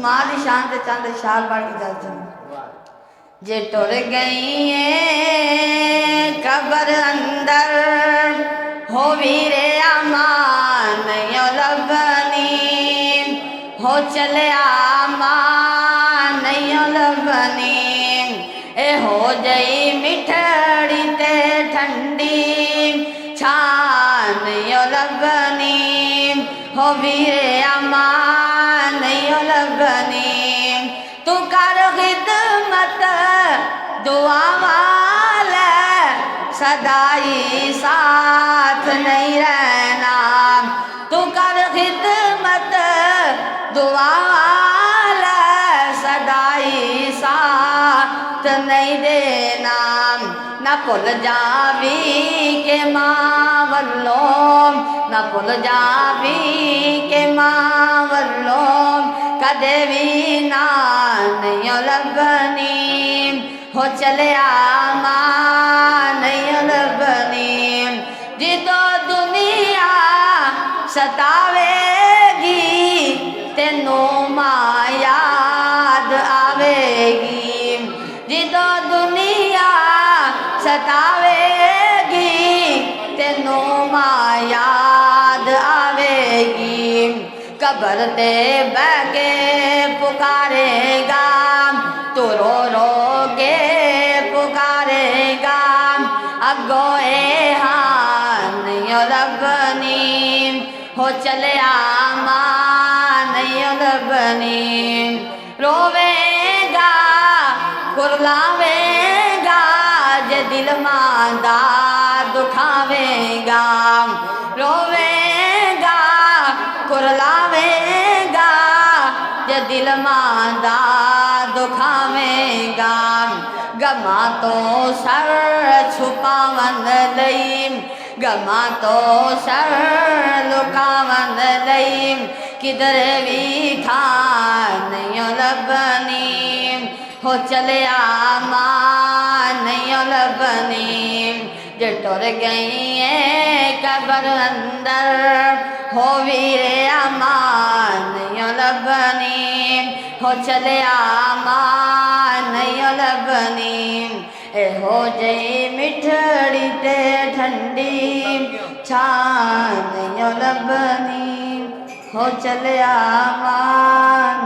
मां दी शान ते चंद शाल पढ़ के चल चल जे टुर गई है कब्र अंदर हो वीरे अमान यो लबनी हो चले आमान यो लबनी ए हो जई मिठड़ी ते ठंडी छान यो लबनी हो वीरे अमान यो लबनी तू कर खिदमत दुआ वाला सदाई साथ नहीं रहना तू कर खिदमत दुआ वाला सदाई साथ नहीं देना न भुल जावी के मां वल्लों न भुल जावी के मां वल्लों कदे भी ना नहीं लबनी हो चले आमान नहीं लबनी जितो दुनिया सतावेगी तेनू मां याद आवेगी जितो दुनिया सतावेगी तेनू मां याद आवेगी कब्र ते बह के पुकारेगा तो रो रो के पुकारेगा अगो ए हान यो रबनी हो चले आमान यो रबनी रोवेगा कुरलावेगा जे दिल मांदा दुखावेगा रोवेगा कुरलावेगा जे दिल मांदा दुखावेगा गमा तो सर छुपावन लई गमा तो सर लुकावन लई किधर भी थान यो लबनी हो चले आमान यो लबनी जे टुर गई है कब्र अंदर हो वीरे अमान यो लबनी हो चले आमान यो लबनी ए हो जई मिठड़ी ते ठंडी छान यो लबनी हो चले आमान।